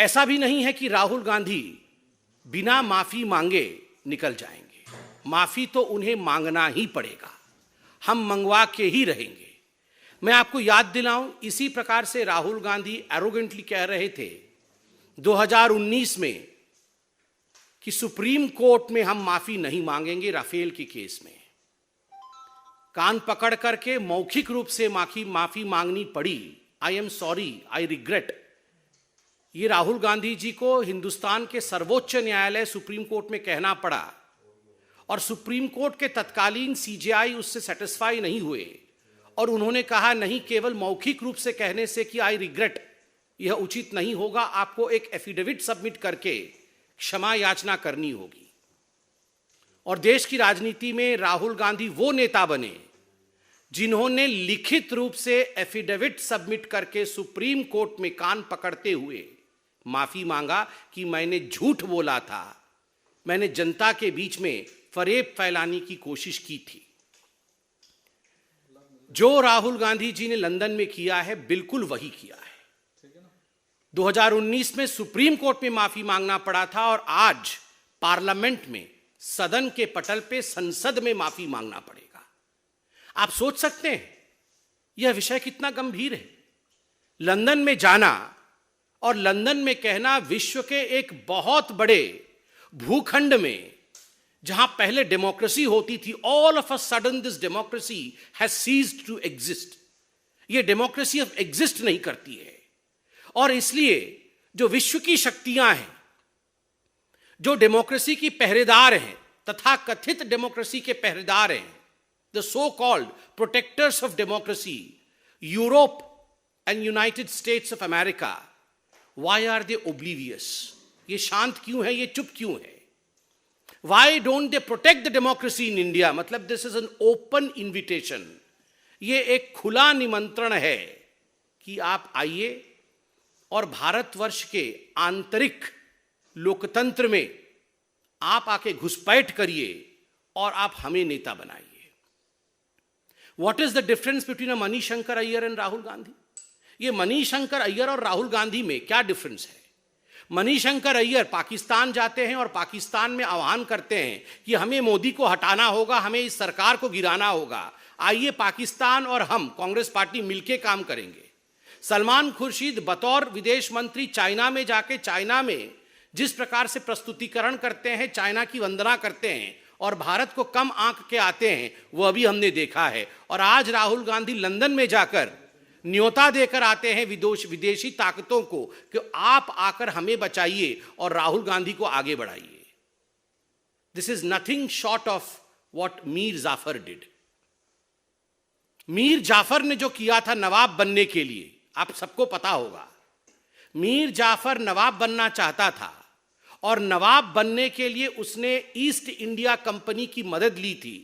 ऐसा भी नहीं है कि राहुल गांधी बिना माफी मांगे निकल जाएंगे। माफी तो उन्हें मांगना ही पड़ेगा, हम मंगवा के ही रहेंगे। मैं आपको याद दिलाऊं, इसी प्रकार से राहुल गांधी एरोगेंटली कह रहे थे 2019 में कि सुप्रीम कोर्ट में हम माफी नहीं मांगेंगे राफेल के केस में। कान पकड़ करके मौखिक रूप से माफी मांगनी पड़ी। I am sorry, I regret. ये राहुल गांधी जी को हिंदुस्तान के सर्वोच्च न्यायालय सुप्रीम कोर्ट में कहना पड़ा और सुप्रीम कोर्ट के तत्कालीन सीजेआई उससे सेटिस्फाई नहीं हुए और उन्होंने कहा नहीं, केवल मौखिक रूप से कहने से कि आई रिग्रेट यह उचित नहीं होगा, आपको एक एफिडेविट सबमिट करके क्षमा याचना करनी होगी। और देश की राजनीति में राहुल गांधी वो नेता बने जिन्होंने लिखित रूप से एफिडेविट सबमिट करके सुप्रीम कोर्ट में कान पकड़ते हुए माफी मांगा कि मैंने झूठ बोला था, मैंने जनता के बीच में फरेब फैलाने की कोशिश की थी। जो राहुल गांधी जी ने लंदन में किया है बिल्कुल वही किया है। 2019 में सुप्रीम कोर्ट में माफी मांगना पड़ा था और आज पार्लियामेंट में, सदन के पटल पे, संसद में माफी मांगना पड़ेगा। आप सोच सकते हैं यह विषय कितना गंभीर है। लंदन में जाना और लंदन में कहना, विश्व के एक बहुत बड़े भूखंड में जहां पहले डेमोक्रेसी होती थी, all of a sudden this democracy has ceased to exist. ये डेमोक्रेसी अब एग्जिस्ट नहीं करती है और इसलिए जो विश्व की शक्तियां हैं, जो डेमोक्रेसी की पहरेदार हैं, तथा कथित डेमोक्रेसी के पहरेदार हैं, the so called protectors of democracy, Europe and United States of America, why are they oblivious? ये शांत क्यों है, ये चुप क्यों है? Why don't they protect the democracy in India? मतलब this is an open invitation, ये एक खुला निमंत्रण है कि आप आइए और भारतवर्ष के आंतरिक लोकतंत्र में आप आके घुसपैठ करिए और आप हमें नेता बनाइए। What is the difference between a Manishankar Iyer and Rahul Gandhi? ये मणिशंकर अय्यर और राहुल गांधी में क्या डिफरेंस है? मणिशंकर अय्यर पाकिस्तान जाते हैं और पाकिस्तान में आह्वान करते हैं कि हमें मोदी को हटाना होगा, हमें इस सरकार को गिराना होगा, आइए पाकिस्तान और हम कांग्रेस पार्टी मिलकर काम करेंगे। सलमान खुर्शीद बतौर विदेश मंत्री चाइना में जाके चाइना में जिस प्रकार से प्रस्तुतिकरण करते हैं, चाइना की वंदना करते हैं और भारत को कम आंक के आते हैं, वो अभी हमने देखा है। और आज राहुल गांधी लंदन में जाकर न्योता देकर आते हैं विदेशी ताकतों को कि आप आकर हमें बचाइए और राहुल गांधी को आगे बढ़ाइए। This is nothing short of what Mir Jafar did. Mir Jafar ने जो किया था नवाब बनने के लिए, आप सबको पता होगा। मीर जाफर नवाब बनना चाहता था और नवाब बनने के लिए उसने ईस्ट इंडिया कंपनी की मदद ली थी।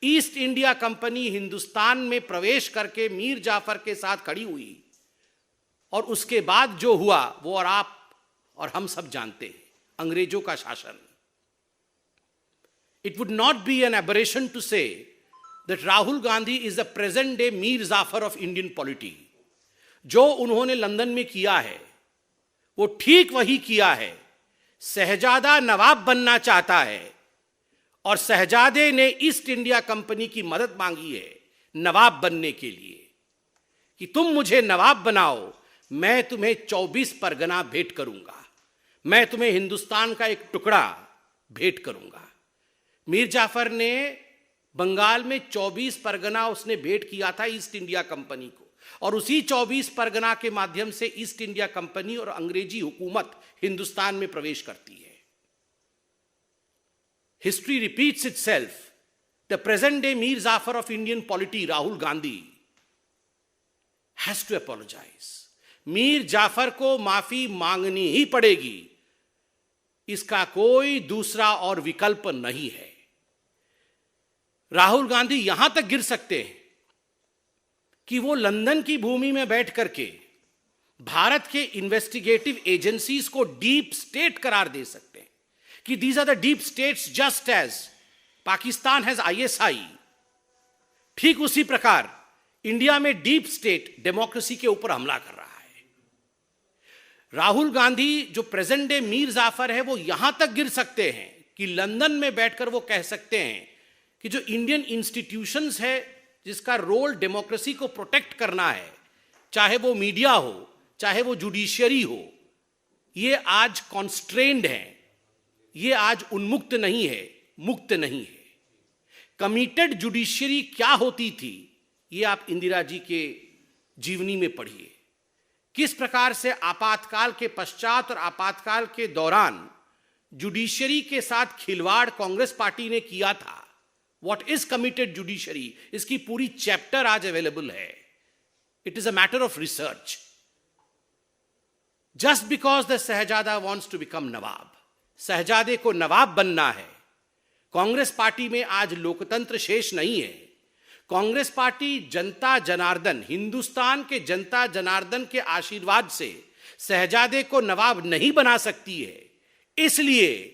ईस्ट इंडिया कंपनी हिंदुस्तान में प्रवेश करके मीर जाफर के साथ खड़ी हुई और उसके बाद जो हुआ वो और आप और हम सब जानते हैं, अंग्रेजों का शासन। It would not be an aberration to say that Rahul Gandhi is the present day Mir Jafar of Indian polity. जो उन्होंने लंदन में किया है वो ठीक वही किया है। शहजादा नवाब बनना चाहता है और शहजादे ने ईस्ट इंडिया कंपनी की मदद मांगी है नवाब बनने के लिए कि तुम मुझे नवाब बनाओ, मैं तुम्हें 24 परगना भेंट करूंगा, मैं तुम्हें हिंदुस्तान का एक टुकड़ा भेंट करूंगा। मीर जाफर ने बंगाल में 24 परगना उसने भेंट किया था ईस्ट इंडिया कंपनी को और उसी 24 परगना के माध्यम से ईस्ट इंडिया कंपनी और अंग्रेजी हुकूमत हिंदुस्तान में प्रवेश करती है। History repeats itself. The present day Mir Jafar of Indian polity, Rahul Gandhi, has to apologize. Mir Jafar को माफी मांगनी ही पड़ेगी, इसका कोई दूसरा और विकल्प नहीं है। राहुल गांधी यहां तक गिर सकते हैं कि वो लंदन की भूमि में बैठ करके भारत के इन्वेस्टिगेटिव एजेंसीज को डीप स्टेट करार दे सकते हैं कि these are the deep states just as Pakistan has ISI. ठीक उसी प्रकार इंडिया में डीप स्टेट डेमोक्रेसी के ऊपर हमला कर रहा है। राहुल गांधी जो प्रेजेंट डे मीर जाफर है वो यहां तक गिर सकते हैं कि लंदन में बैठकर वो कह सकते हैं कि जो इंडियन इंस्टीट्यूशंस है जिसका रोल डेमोक्रेसी को प्रोटेक्ट करना है, चाहे वो मीडिया हो चाहे वो जुडिशियरी हो, ये आज कॉन्स्ट्रेन्ड है, ये आज उन्मुक्त नहीं है, मुक्त नहीं है। कमिटेड जुडिशियरी क्या होती थी ये आप इंदिरा जी के जीवनी में पढ़िए। किस प्रकार से आपातकाल के पश्चात और आपातकाल के दौरान जुडिशियरी के साथ खिलवाड़ कांग्रेस पार्टी ने किया था। व्हाट इज कमिटेड जुडिशियरी, इसकी पूरी चैप्टर आज अवेलेबल है। It is a matter of research. Just because the shahzada wants to become nawab, शहजादे को नवाब बनना है। कांग्रेस पार्टी में आज लोकतंत्र शेष नहीं है। कांग्रेस पार्टी जनता जनार्दन, हिंदुस्तान के जनता जनार्दन के आशीर्वाद से शहजादे को नवाब नहीं बना सकती है। इसलिए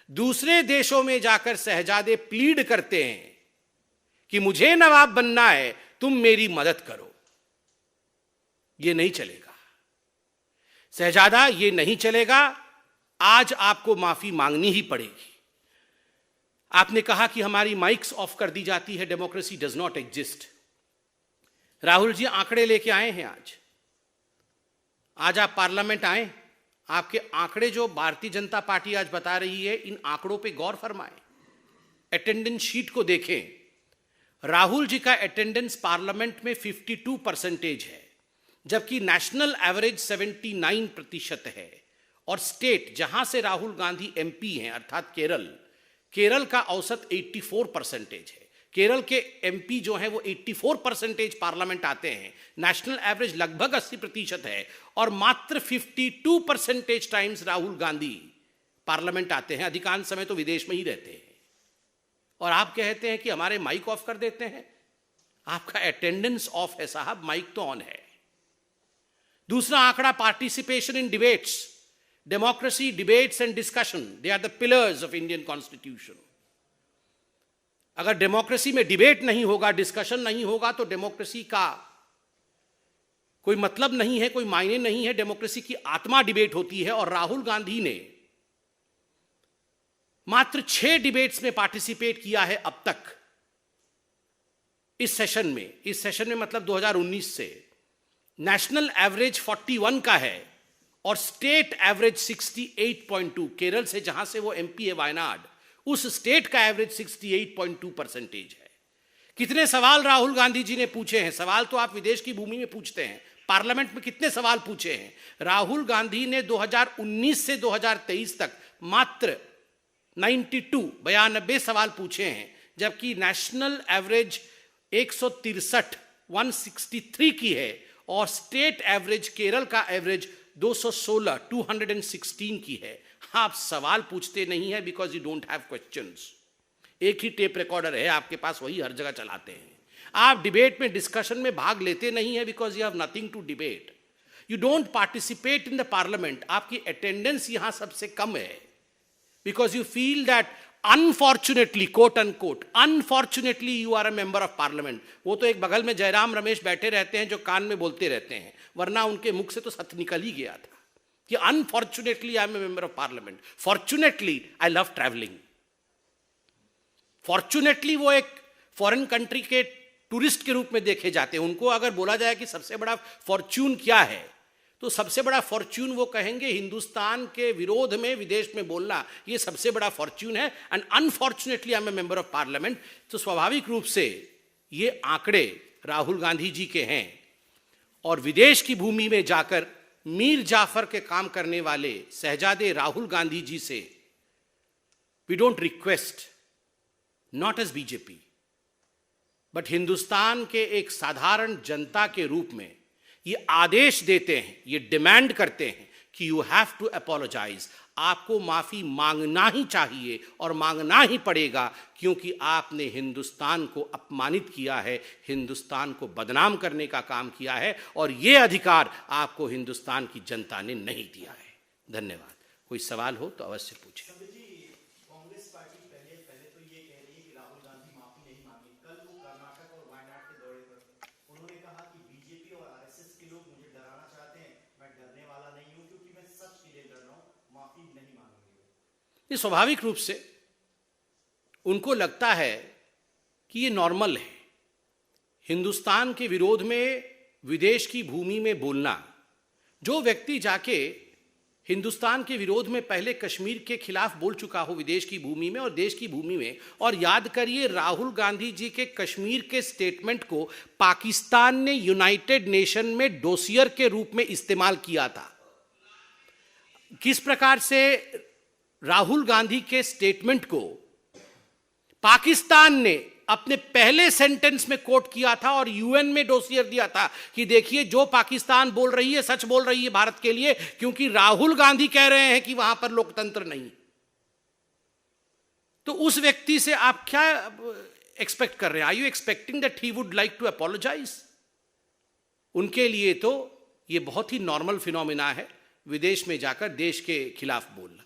दूसरे देशों में जाकर शहजादे प्लीड करते हैं कि मुझे नवाब बनना है, तुम मेरी मदद करो। यह नहीं चलेगा शहजादा, यह नहीं चलेगा। आज आपको माफी मांगनी ही पड़ेगी। आपने कहा कि हमारी माइक्स ऑफ कर दी जाती है, democracy does not exist. Rahul ji आंकड़े लेके आए हैं आज आप पार्लियामेंट आए, आपके आंकड़े जो भारतीय जनता पार्टी आज बता रही है, इन आंकड़ों पे गौर फरमाएं। अटेंडेंस शीट को देखें। राहुल जी का अटेंडेंस पार्लियामेंट में 52% है, जबकि नेशनल एवरेज 79% है। और स्टेट जहां से राहुल गांधी एमपी हैं अर्थात केरल का औसत 84% है। केरल के एमपी जो हैं वो 84% पार्लियामेंट आते हैं। नेशनल एवरेज लगभग 80% है और मात्र 52% टाइम्स राहुल गांधी पार्लियामेंट आते हैं। अधिकांश समय तो विदेश में ही रहते हैं। और आप कहते हैं कि हमारे माइक ऑफ कर देते हैं। आपका अटेंडेंस ऑफ है साहब, माइक तो ऑन है। दूसरा आंकड़ा participation in debates. Democracy, debates and discussion, they are the pillars of Indian constitution. अगर डेमोक्रेसी में डिबेट नहीं होगा, डिस्कशन नहीं होगा, तो डेमोक्रेसी का कोई मतलब नहीं है, कोई मायने नहीं है। डेमोक्रेसी की आत्मा डिबेट होती है। और राहुल गांधी ने मात्र 6 डिबेट्स में पार्टिसिपेट किया है अब तक इस सेशन में मतलब 2019 से। नेशनल एवरेज 41 का है और स्टेट एवरेज 68.2। केरल से जहां से वो एमपी है वायनाड, उस स्टेट का एवरेज 68.2% है। कितने सवाल राहुल गांधी जी ने पूछे हैं? सवाल तो आप विदेश की भूमि में पूछते हैं, पार्लियामेंट में कितने सवाल पूछे हैं? राहुल गांधी ने 2019 से 2023 तक मात्र 92 सवाल पूछे हैं, जबकि नेशनल एवरेज 163 की है और स्टेट एवरेज, केरल का एवरेज 216 की है। आप सवाल पूछते नहीं है because you don't have questions. एक ही टेप रिकॉर्डर है आपके पास, वही हर जगह चलाते हैं। आप डिबेट में, डिस्कशन में भाग लेते नहीं है because you have nothing to debate. You don't participate in the parliament. आपकी अटेंडेंस यहां सबसे कम है because you feel that unfortunately, quote unquote, unfortunately you are a member of parliament. वो तो एक बगल में जयराम रमेश बैठे रहते हैं जो कान में बोलते रहते हैं, वरना उनके मुख से तो सत्य निकल ही गया था कि unfortunately I am a member of parliament, fortunately I love travelling. Fortunately वो एक फॉरेन कंट्री के टूरिस्ट के रूप में देखे जाते हैं। उनको अगर बोला जाए कि सबसे बड़ा फॉर्च्यून क्या है, तो सबसे बड़ा फॉर्च्यून वो कहेंगे हिंदुस्तान के विरोध में विदेश में बोलना, ये सबसे बड़ा फॉर्च्यून है। And unfortunately I am a member of parliament. तो स्वाभाविक रूप से ये आंकड़े राहुल गांधी जी के हैं। और विदेश की भूमि में जाकर मीर जाफर के काम करने वाले शहजादे राहुल गांधी जी से we don't request, not as BJP, but Hindustan के एक साधारण जनता के रूप में ये आदेश देते हैं, ये डिमांड करते हैं कि यू हैव टू अपोलोजाइज। आपको माफी मांगना ही चाहिए और मांगना ही पड़ेगा, क्योंकि आपने हिंदुस्तान को अपमानित किया है, हिंदुस्तान को बदनाम करने का काम किया है और ये अधिकार आपको हिंदुस्तान की जनता ने नहीं दिया है। धन्यवाद। कोई सवाल हो तो अवश्य पूछें। कांग्रेस पार्टी पहले तो ये कह रही है कि राहुल गांधी माफी नहीं मांगी। कल वो कर्नाटक और वायनाड के दौरे पर उन्होंने कहा कि बीजेपी और आरएसएस के लोग मुझे डराना चाहते हैं, मैं डरने वाला नहीं हूं, क्योंकि ये स्वाभाविक रूप से उनको लगता है कि ये नॉर्मल है। हिंदुस्तान के विरोध में विदेश की भूमि में बोलना, जो व्यक्ति जाके हिंदुस्तान के विरोध में पहले कश्मीर के खिलाफ बोल चुका हो विदेश की भूमि में और देश की भूमि में, और याद करिए राहुल गांधी जी के कश्मीर के स्टेटमेंट को पाकिस्तान ने यूनाइटेड नेशन में डोसियर के रूप में इस्तेमाल किया था। किस प्रकार से राहुल गांधी के स्टेटमेंट को पाकिस्तान ने अपने पहले सेंटेंस में कोट किया था और यूएन में डोसियर दिया था कि देखिए जो पाकिस्तान बोल रही है सच बोल रही है भारत के लिए, क्योंकि राहुल गांधी कह रहे हैं कि वहां पर लोकतंत्र नहीं। तो उस व्यक्ति से आप क्या एक्सपेक्ट कर रहे हैं? Are you expecting that he would like to apologise? उनके लिए तो ये बहुत ही नॉर्मल फिनोमिना है विदेश में जाकर देश के खिलाफ बोलना।